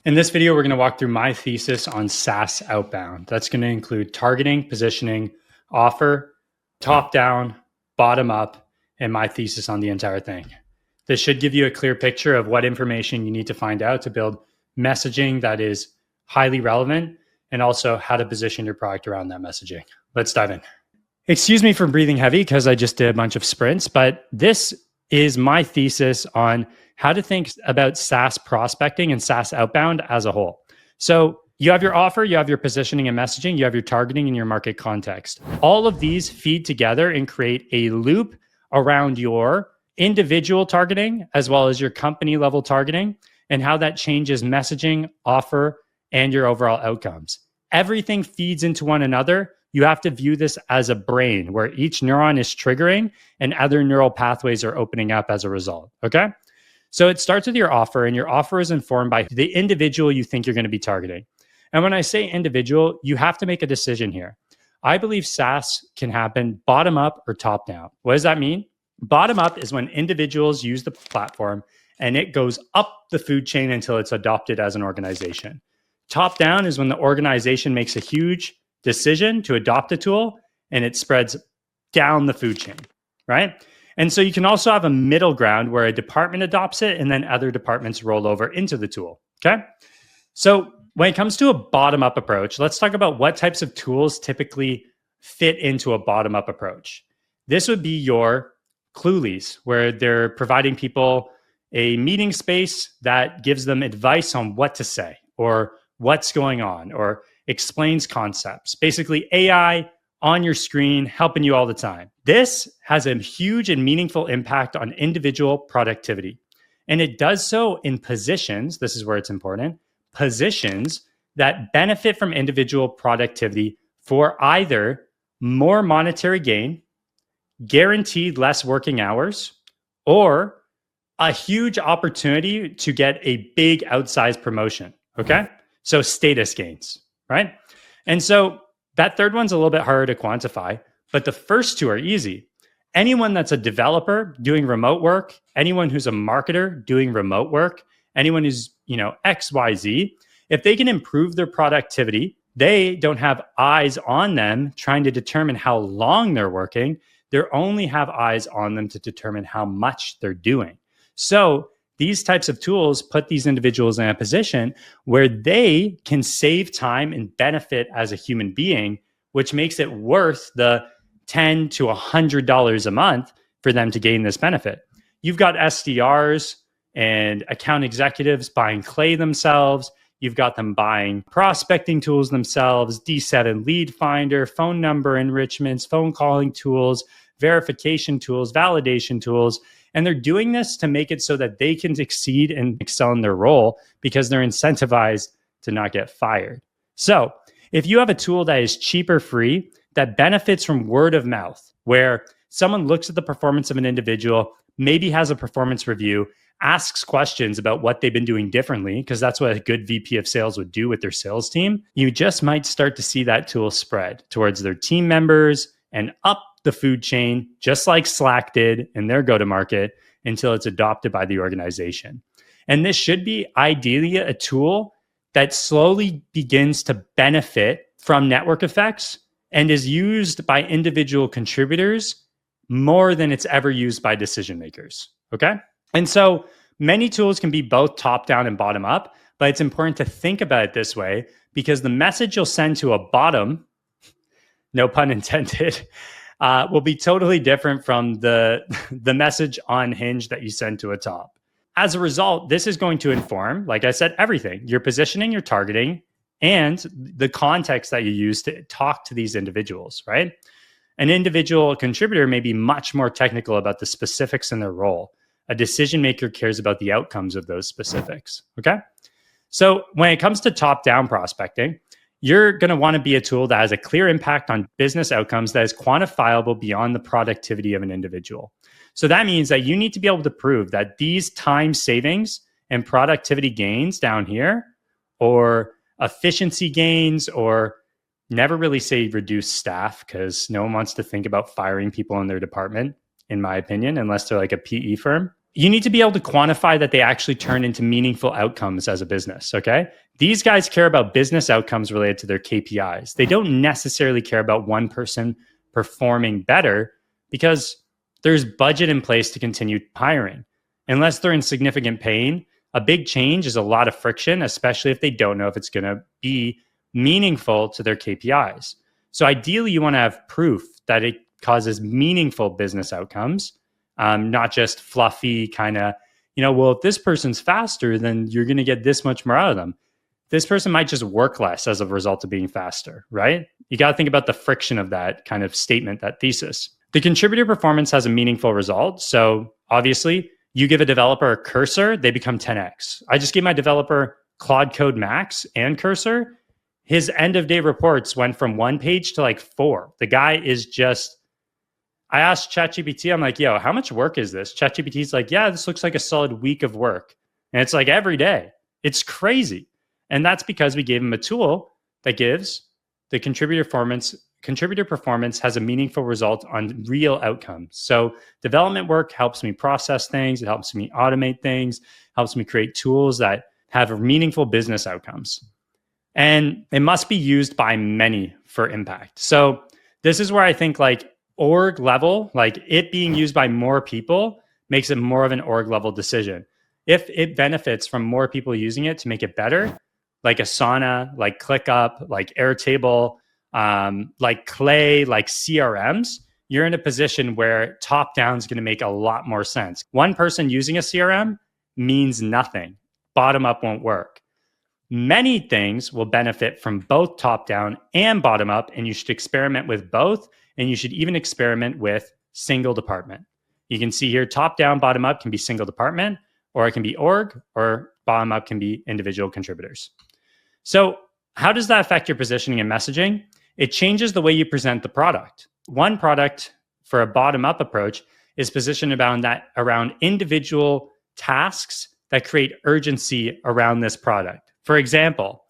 In this video, we're going to walk through my thesis on SaaS outbound. That's going to include targeting, positioning, offer, top down, bottom up, and my thesis on the entire thing. This should give you a clear picture of what information you need to find out to build messaging that is highly relevant, and also how to position your product around that messaging. Let's dive in. Excuse me for breathing heavy because I just did a bunch of sprints, but this is my thesis on how to think about SaaS prospecting and SaaS outbound as a whole. So you have your offer, you have your positioning and messaging, you have your targeting and your market context. All of these feed together and create a loop around your individual targeting as well as your company level targeting and how that changes messaging, offer, and your overall outcomes. Everything feeds into one another. You have to view this as a brain where each neuron is triggering and other neural pathways are opening up as a result, okay? So it starts with your offer, and your offer is informed by the individual you think you're going to be targeting. And when I say individual, you have to make a decision here. I believe SaaS can happen bottom up or top down. What does that mean? Bottom up is when individuals use the platform and it goes up the food chain until it's adopted as an organization. Top down is when the organization makes a huge decision to adopt a tool and it spreads down the food chain, right? And so you can also have a middle ground where a department adopts it and then other departments roll over into the tool, okay? So when it comes to a bottom-up approach, let's talk about what types of tools typically fit into a bottom-up approach. This would be your Cluelies, where they're providing people a meeting space that gives them advice on what to say or what's going on or explains concepts. Basically, AI on your screen, helping you all the time. This has a huge and meaningful impact on individual productivity. And it does so in positions, this is where it's important, positions that benefit from individual productivity for either more monetary gain, guaranteed less working hours, or a huge opportunity to get a big outsized promotion, okay? So status gains, right? And so that third one's a little bit harder to quantify, but the first two are easy. Anyone that's a developer doing remote work, anyone who's a marketer doing remote work, anyone who's, XYZ, if they can improve their productivity, they don't have eyes on them trying to determine how long they're working. They only have eyes on them to determine how much they're doing. So these types of tools put these individuals in a position where they can save time and benefit as a human being, which makes it worth the $10 to $100 a month for them to gain this benefit. You've got SDRs and account executives buying Clay themselves. You've got them buying prospecting tools themselves, DSET and Lead Finder, phone number enrichments, phone calling tools, verification tools, validation tools. And they're doing this to make it so that they can succeed and excel in their role because they're incentivized to not get fired. So if you have a tool that is cheap or free, that benefits from word of mouth, where someone looks at the performance of an individual, maybe has a performance review, asks questions about what they've been doing differently, because that's what a good VP of sales would do with their sales team, you just might start to see that tool spread towards their team members and up the food chain, just like Slack did in their go-to-market, until it's adopted by the organization. And this should be ideally a tool that slowly begins to benefit from network effects and is used by individual contributors more than it's ever used by decision makers, okay? And so many tools can be both top-down and bottom-up, but it's important to think about it this way because the message you'll send to a bottom, no pun intended, will be totally different from the message on Hinge that you send to a top. As a result, this is going to inform, like I said, everything. Your positioning, your targeting, and the context that you use to talk to these individuals, right? An individual contributor may be much more technical about the specifics in their role. A decision maker cares about the outcomes of those specifics, okay? So when it comes to top-down prospecting, you're going to want to be a tool that has a clear impact on business outcomes that is quantifiable beyond the productivity of an individual. So that means that you need to be able to prove that these time savings and productivity gains down here, or efficiency gains, or never really say reduce staff because no one wants to think about firing people in their department, in my opinion, unless they're like a PE firm. you need to be able to quantify that they actually turn into meaningful outcomes as a business, okay? These guys care about business outcomes related to their KPIs. They don't necessarily care about one person performing better because there's budget in place to continue hiring. Unless they're in significant pain, a big change is a lot of friction, especially if they don't know if it's going to be meaningful to their KPIs. So ideally, you want to have proof that it causes meaningful business outcomes, not just fluffy kind of, well, if this person's faster, then you're going to get this much more out of them. This person might just work less as a result of being faster, right? You got to think about the friction of that kind of statement, that thesis. The contributor performance has a meaningful result. So obviously, you give a developer a cursor, they become 10x. I just gave my developer Claude Code Max and cursor. His end of day reports went from 1 page to like 4. The guy is just, I asked ChatGPT, I'm like, yo, how much work is this? ChatGPT's like, yeah, this looks like a solid week of work. And it's like every day. It's crazy. And that's because we gave him a tool that gives the contributor performance has a meaningful result on real outcomes. So development work helps me process things. It helps me automate things, helps me create tools that have meaningful business outcomes. And it must be used by many for impact. So this is where I think like org level, like it being used by more people makes it more of an org level decision. If it benefits from more people using it to make it better, like Asana, like ClickUp, like Airtable, like Clay, like CRMs, you're in a position where top down is going to make a lot more sense. One person using a CRM means nothing. Bottom up won't work. Many things will benefit from both top down and bottom up, and you should experiment with both, and you should even experiment with single department. You can see here, top down, bottom up can be single department, or it can be org, or bottom up can be individual contributors. So how does that affect your positioning and messaging? It changes the way you present the product. One product for a bottom-up approach is positioned around individual tasks that create urgency around this product. For example,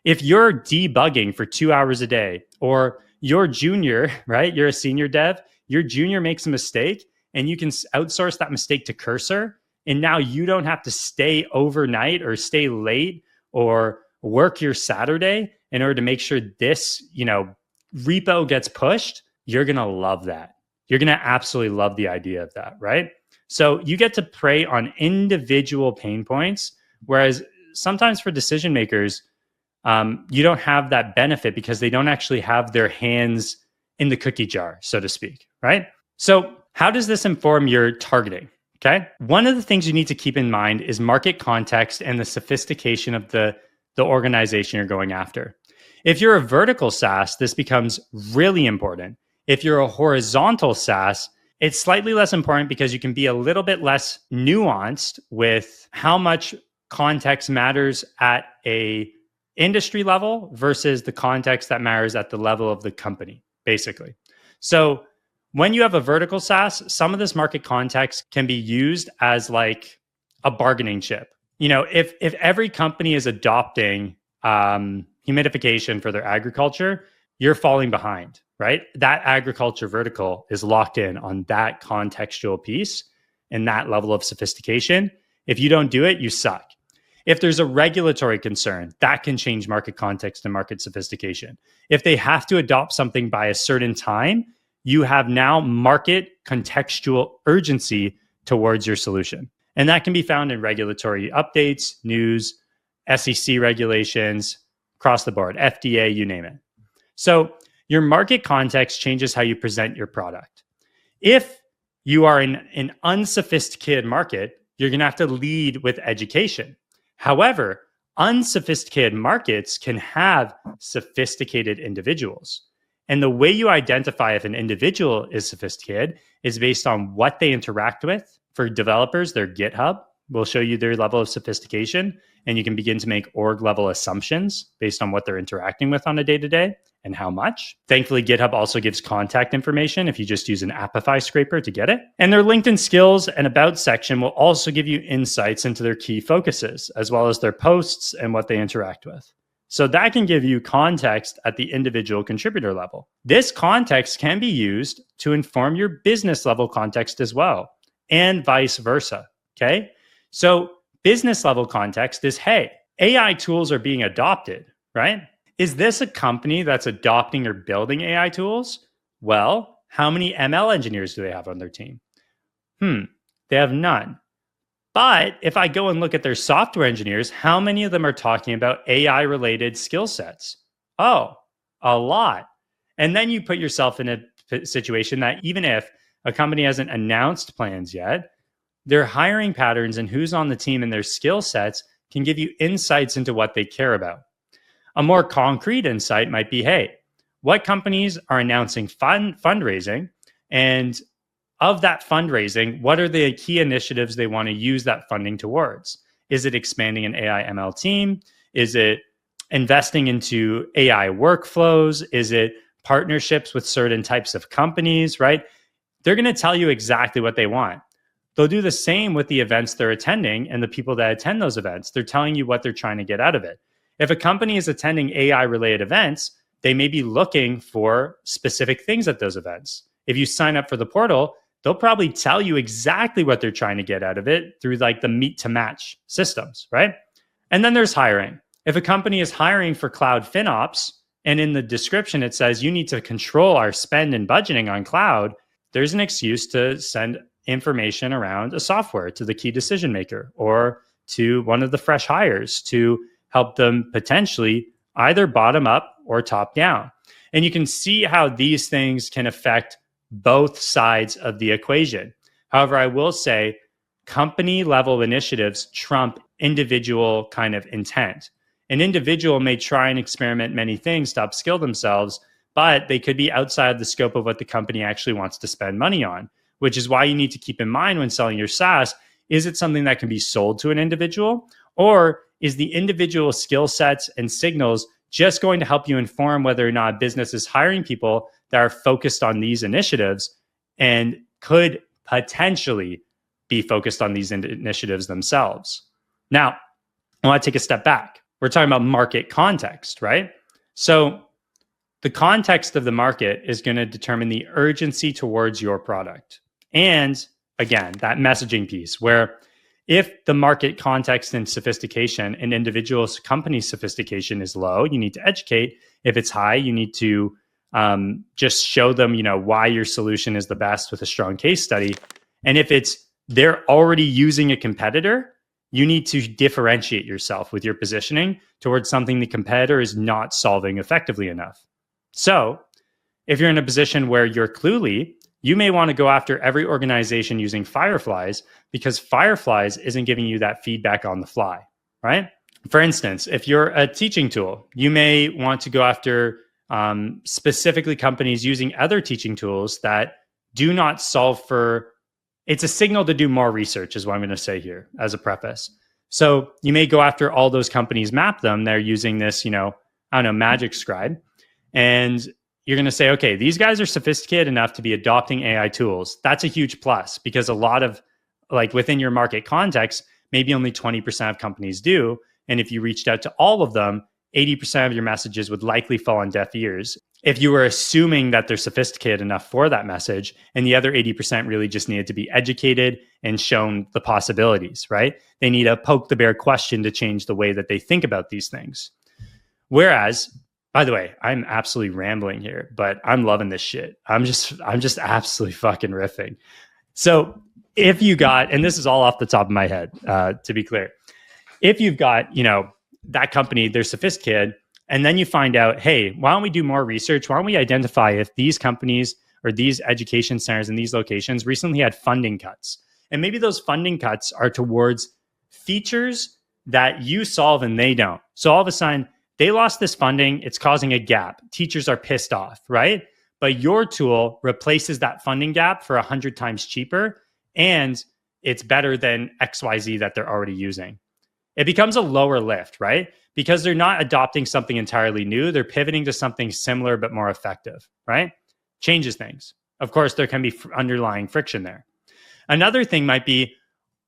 if you're debugging for 2 hours a day, or you're junior, right? You're a senior dev, your junior makes a mistake, and you can outsource that mistake to Cursor, and now you don't have to stay overnight or stay late or work your Saturday in order to make sure this, repo gets pushed. You're going to love that. You're going to absolutely love the idea of that, right? So you get to prey on individual pain points, whereas sometimes for decision makers, you don't have that benefit because they don't actually have their hands in the cookie jar, so to speak, right? So how does this inform your targeting? Okay. One of the things you need to keep in mind is market context and the sophistication of the organization you're going after. If you're a vertical SaaS, this becomes really important. If you're a horizontal SaaS, it's slightly less important because you can be a little bit less nuanced with how much context matters at a industry level versus the context that matters at the level of the company, basically. So when you have a vertical SaaS, some of this market context can be used as like a bargaining chip. If every company is adopting humidification for their agriculture, you're falling behind, right? That agriculture vertical is locked in on that contextual piece and that level of sophistication. If you don't do it, you suck. If there's a regulatory concern, that can change market context and market sophistication. If they have to adopt something by a certain time, you have now market contextual urgency towards your solution. And that can be found in regulatory updates, news, SEC regulations, across the board, FDA, you name it. So your market context changes how you present your product. If you are in an unsophisticated market, you're going to have to lead with education. However, unsophisticated markets can have sophisticated individuals. And the way you identify if an individual is sophisticated is based on what they interact with. For developers, their GitHub will show you their level of sophistication, and you can begin to make org level assumptions based on what they're interacting with on a day-to-day and how much. Thankfully, GitHub also gives contact information if you just use an Apify scraper to get it. And their LinkedIn skills and about section will also give you insights into their key focuses, as well as their posts and what they interact with. So that can give you context at the individual contributor level. This context can be used to inform your business level context as well, and vice versa. Okay. So business level context is, hey, AI tools are being adopted, right? Is this a company that's adopting or building AI tools? Well, how many ML engineers do they have on their team? They have none. But if I go and look at their software engineers, how many of them are talking about AI related skill sets? Oh, a lot. And then you put yourself in a situation that even if a company hasn't announced plans yet, their hiring patterns and who's on the team and their skill sets can give you insights into what they care about. A more concrete insight might be, hey, what companies are announcing fundraising, and of that fundraising, what are the key initiatives they want to use that funding towards? Is it expanding an AI ML team? Is it investing into AI workflows? Is it partnerships with certain types of companies, right? They're going to tell you exactly what they want. They'll do the same with the events they're attending and the people that attend those events. They're telling you what they're trying to get out of it. If a company is attending AI related events, they may be looking for specific things at those events. If you sign up for the portal, they'll probably tell you exactly what they're trying to get out of it through like the meet to match systems, right? And then there's hiring. If a company is hiring for cloud FinOps and in the description it says you need to control our spend and budgeting on cloud, there's an excuse to send information around a software to the key decision maker or to one of the fresh hires to help them potentially either bottom up or top down. And you can see how these things can affect both sides of the equation. However, I will say company level initiatives trump individual kind of intent. An individual may try and experiment many things to upskill themselves, but they could be outside the scope of what the company actually wants to spend money on, which is why you need to keep in mind when selling your SaaS, is it something that can be sold to an individual? Or is the individual skill sets and signals just going to help you inform whether or not business is hiring people that are focused on these initiatives and could potentially be focused on these initiatives themselves? Now, I want to take a step back. We're talking about market context, right? So the context of the market is going to determine the urgency towards your product. And again, that messaging piece where if the market context and sophistication and individual company sophistication is low, you need to educate. If it's high, you need to just show them, why your solution is the best with a strong case study. And if they're already using a competitor, you need to differentiate yourself with your positioning towards something the competitor is not solving effectively enough. So if you're in a position where you're Cluely, you may want to go after every organization using Fireflies because Fireflies isn't giving you that feedback on the fly, right? For instance, if you're a teaching tool, you may want to go after specifically companies using other teaching tools that do not solve for, it's a signal to do more research is what I'm going to say here as a preface. So you may go after all those companies, map them, they're using this, Magic Scribe. And you're going to say, okay, these guys are sophisticated enough to be adopting AI tools. That's a huge plus because a lot of within your market context, maybe only 20% of companies do. And if you reached out to all of them, 80% of your messages would likely fall on deaf ears if you were assuming that they're sophisticated enough for that message. And the other 80% really just needed to be educated and shown the possibilities, right? They need a poke the bear question to change the way that they think about these things. Whereas, by the way, I'm absolutely rambling here, but I'm loving this shit. I'm just absolutely fucking riffing. So if you got, and this is all off the top of my head, to be clear, if you've got, that company, they're sophisticated, and then you find out, hey, why don't we do more research? Why don't we identify if these companies or these education centers in these locations recently had funding cuts? And maybe those funding cuts are towards features that you solve and they don't. So all of a sudden, they lost this funding. It's causing a gap. Teachers are pissed off, right? But your tool replaces that funding gap for 100 times cheaper, and it's better than XYZ that they're already using. It becomes a lower lift, right? Because they're not adopting something entirely new. They're pivoting to something similar but more effective, right? Changes things. Of course, there can be underlying friction there. Another thing might be,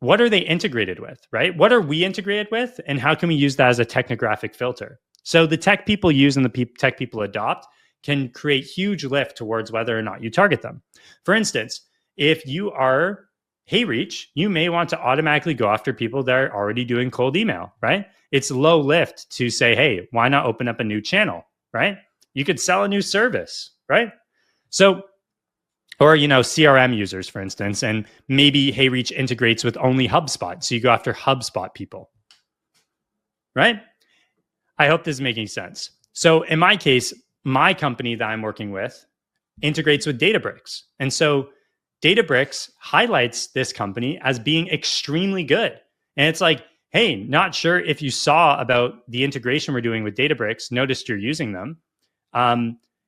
what are they integrated with, right? What are we integrated with? And how can we use that as a technographic filter? So the tech people use and the tech people adopt can create huge lift towards whether or not you target them. For instance, if you are HeyReach, you may want to automatically go after people that are already doing cold email, right? It's low lift to say, hey, why not open up a new channel, right? You could sell a new service, right? So, or, CRM users, for instance, and maybe HeyReach integrates with only HubSpot. So you go after HubSpot people, right? I hope this is making sense. So in my case, my company that I'm working with integrates with Databricks. And so Databricks highlights this company as being extremely good. And it's like, hey, not sure if you saw about the integration we're doing with Databricks, noticed you're using them.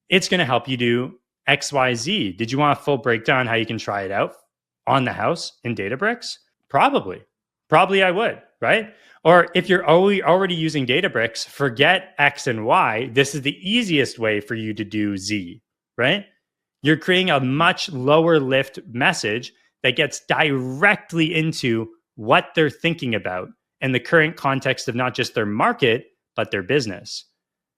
It's going to help you do XYZ. Did you want a full breakdown how you can try it out on the house in Databricks? Probably I would, right? Or if you're already using Databricks, forget X and Y. This is the easiest way for you to do Z, right? You're creating a much lower lift message that gets directly into what they're thinking about and the current context of not just their market, but their business.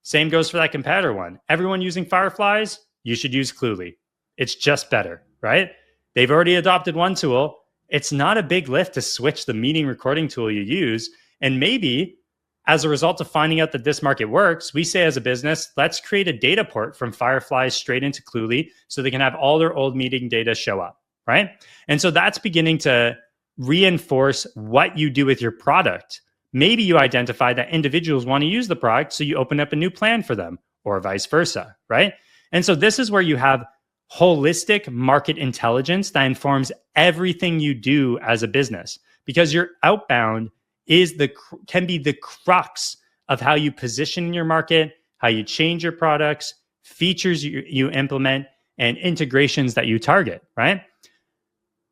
Same goes for that competitor one. Everyone using Fireflies, you should use Cluely. It's just better, right? They've already adopted one tool. It's not a big lift to switch the meeting recording tool you use. And maybe as a result of finding out that this market works, we say as a business, let's create a data port from Fireflies straight into Cluely so they can have all their old meeting data show up, right? And so that's beginning to reinforce what you do with your product. Maybe you identify that individuals want to use the product, so you open up a new plan for them, or vice versa, right? And so this is where you have holistic market intelligence that informs everything you do as a business, because your outbound can be the crux of how you position your market, how you change your products, features you implement, and integrations that you target, right?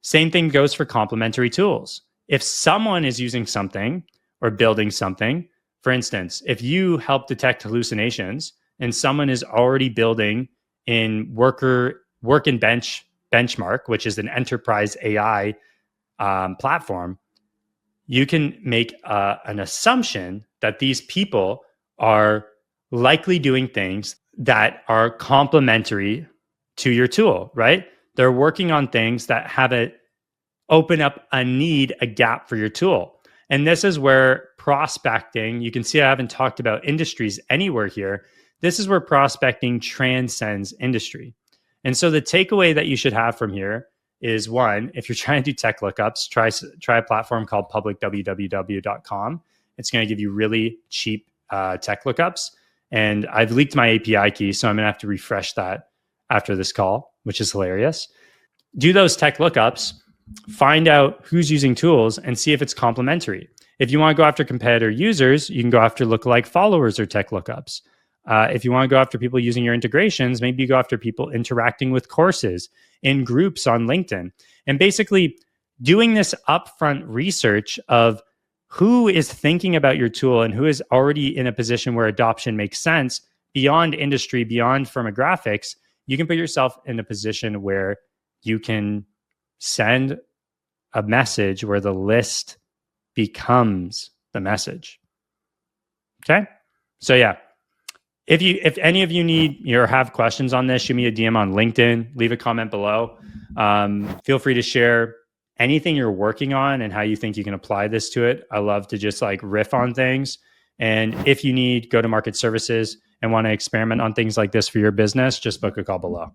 Same thing goes for complementary tools. If someone is using something or building something, for instance, if you help detect hallucinations and someone is already building in Work and Benchmark, which is an enterprise AI platform, you can make an assumption that these people are likely doing things that are complementary to your tool, right? They're working on things that open up a need, a gap for your tool. And this is where prospecting, you can see I haven't talked about industries anywhere here. This is where prospecting transcends industry. And so the takeaway that you should have from here is, one, if you're trying to do tech lookups, try a platform called publicwww.com. It's going to give you really cheap tech lookups. And I've leaked my API key, so I'm going to have to refresh that after this call, which is hilarious. Do those tech lookups, find out who's using tools, and see if it's complementary. If you want to go after competitor users, you can go after lookalike followers or tech lookups. If you want to go after people using your integrations, maybe you go after people interacting with courses in groups on LinkedIn. And basically doing this upfront research of who is thinking about your tool and who is already in a position where adoption makes sense beyond industry, beyond firmographics, you can put yourself in a position where you can send a message where the list becomes the message. Okay? So yeah. If any of you need or have questions on this, shoot me a DM on LinkedIn, leave a comment below. Feel free to share anything you're working on and how you think you can apply this to it. I love to just riff on things. And if you need go-to-market services and want to experiment on things like this for your business, just book a call below.